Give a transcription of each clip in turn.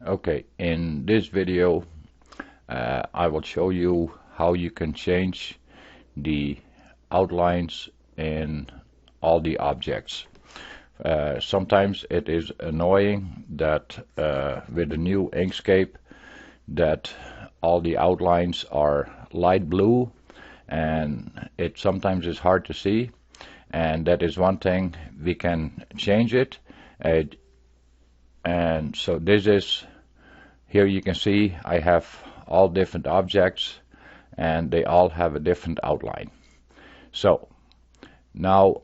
Okay, in this video I will show you how you can change the outlines in all the objects. Sometimes it is annoying that with the new Inkscape that all the outlines are light blue, and it sometimes is hard to see, and that is one thing we can change it. And so this is, here you can see I have all different objects and they all have a different outline. So now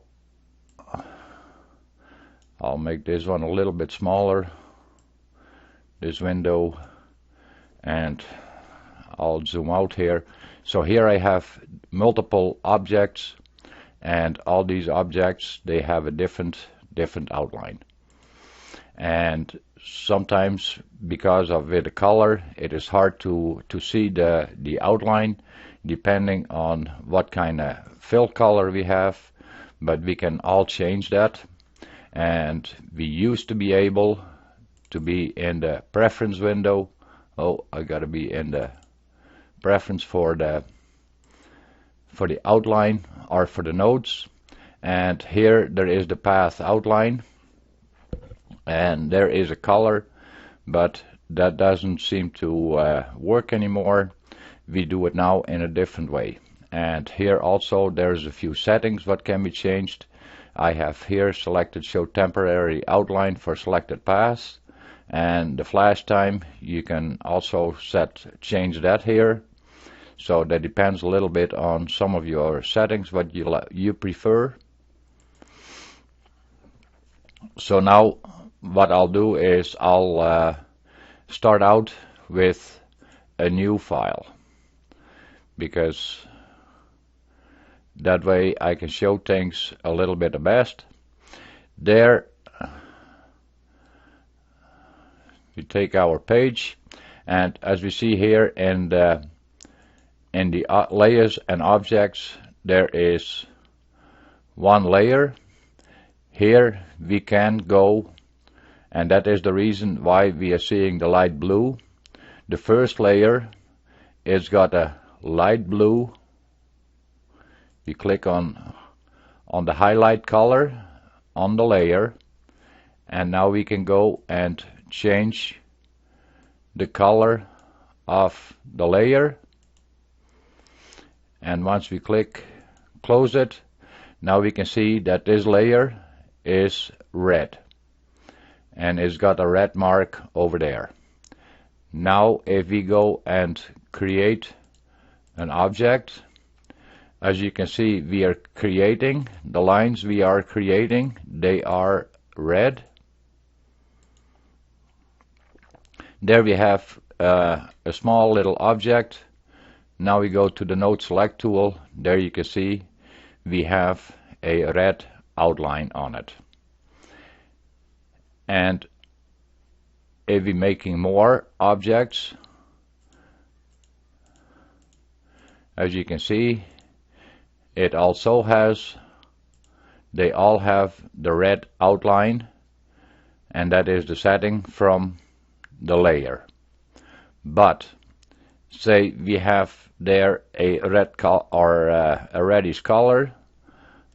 I'll make this one a little bit smaller, this window, and I'll zoom out here. So here I have multiple objects, and all these objects, they have a different outline. And sometimes because of with the color it is hard to see the outline depending on what kind of fill color we have, but we can all change that. And we used to be able to be in the preference window. Oh, I gotta be in the preference for the outline or for the nodes, and here there is the path outline and there is a color, but that doesn't seem to work anymore. We do it now in a different way. And here also there's a few settings what can be changed. I have here selected show temporary outline for selected paths, and the flash time you can also change that here. So that depends a little bit on some of your settings what you prefer. So now what I'll do is I'll start out with a new file, because that way I can show things a little bit the best. There we take our page, and as we see here in the layers and objects, there is one layer. Here we can go, and that is the reason why we are seeing the light blue. The first layer is got a light blue. We click on the highlight color on the layer, and now we can go and change the color of the layer. And once we close it, now we can see that this layer is red and it's got a red mark over there. Now if we go and create an object, as you can see we are creating, the lines we are creating, they are red. There we have a small little object. Now we go to the node select tool. There you can see we have a red outline on it. And if we're making more objects, as you can see, it also has, they all have the red outline, and that is the setting from the layer. But say we have there a red or a reddish color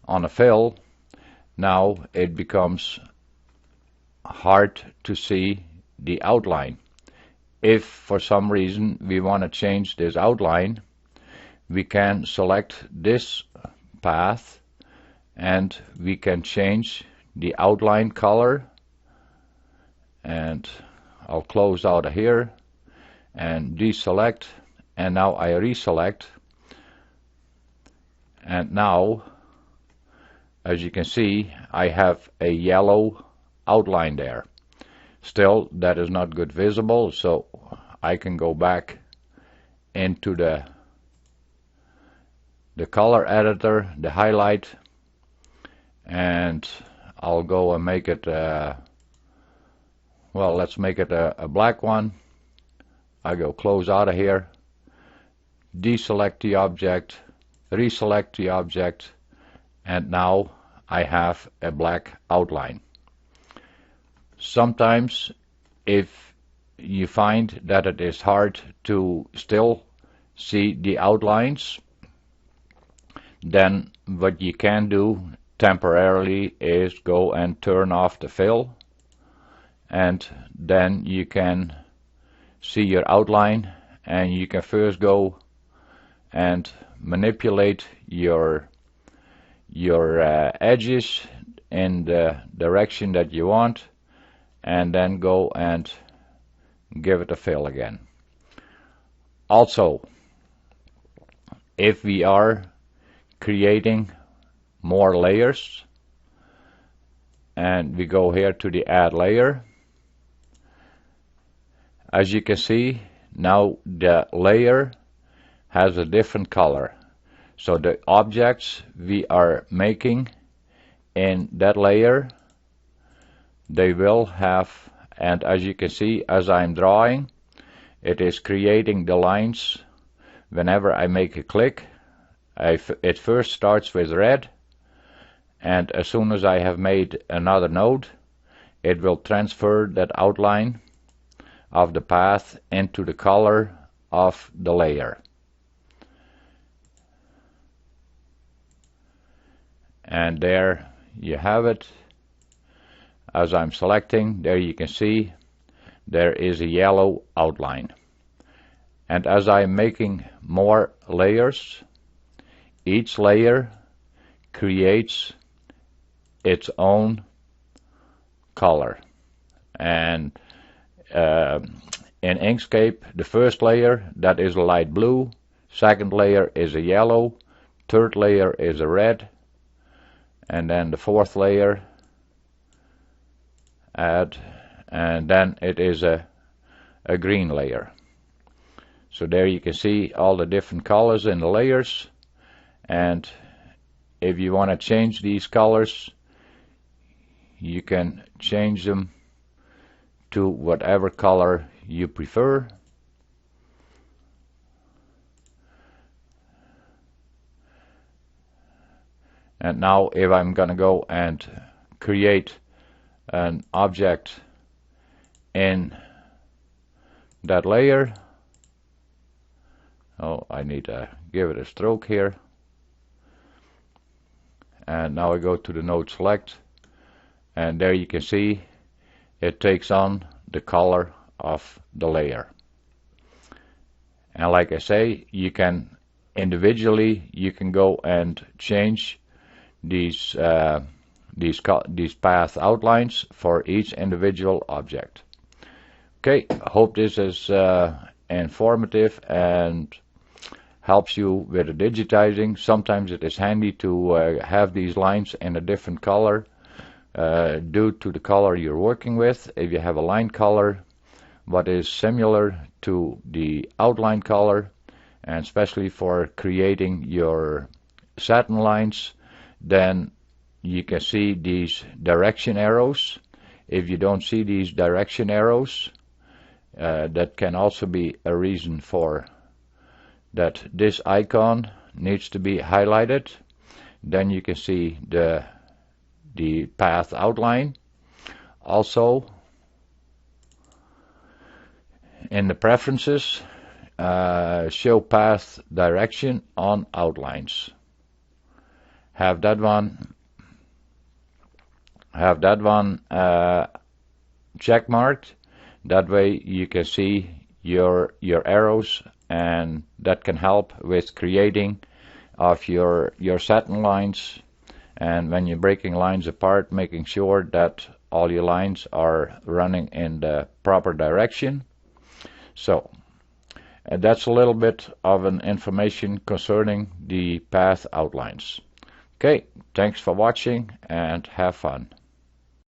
on a fill, now it becomes hard to see the outline. If for some reason we want to change this outline, we can select this path and we can change the outline color. And I'll close out of here and deselect, and now I reselect, and now as you can see I have a yellow outline there. Still, that is not good visible, so I can go back into the color editor, the highlight, and I'll go and make it well, let's make it a black one. I go close out of here, deselect the object, reselect the object, and now I have a black outline. Sometimes if you find that it is hard to still see the outlines, then what you can do temporarily is go and turn off the fill, and then you can see your outline, and you can first go and manipulate your edges in the direction that you want, and then go and give it a fill again. Also, if we are creating more layers, and we go here to the add layer, as you can see, now the layer has a different color. So the objects we are making in that layer, they will have, and as you can see, as I'm drawing, it is creating the lines. Whenever I make a click, it first starts with red, and as soon as I have made another node, it will transfer that outline of the path into the color of the layer. And there you have it. As I'm selecting, there you can see there is a yellow outline. And as I'm making more layers, each layer creates its own color. And in Inkscape, the first layer, that is a light blue, second layer is a yellow, third layer is a red, and then the fourth layer, and then it is a green layer. So there you can see all the different colors in the layers, and if you want to change these colors, you can change them to whatever color you prefer. And now if I'm gonna go and create an object in that layer, oh, I need to give it a stroke here, and now I go to the node select, and there you can see it takes on the color of the layer. And like I say, you can individually, you can go and change these path outlines for each individual object. Okay, I hope this is informative and helps you with the digitizing. Sometimes it is handy to have these lines in a different color due to the color you're working with. If you have a line color what is similar to the outline color, and especially for creating your satin lines, then you can see these direction arrows. If you don't see these direction arrows, that can also be a reason for that this icon needs to be highlighted. Then you can see the path outline. Also, in the preferences, show path direction on outlines. Have that one check marked. That way you can see your arrows, and that can help with creating of your satin lines. And when you're breaking lines apart, making sure that all your lines are running in the proper direction. So that's a little bit of an information concerning the path outlines. Okay, thanks for watching and have fun.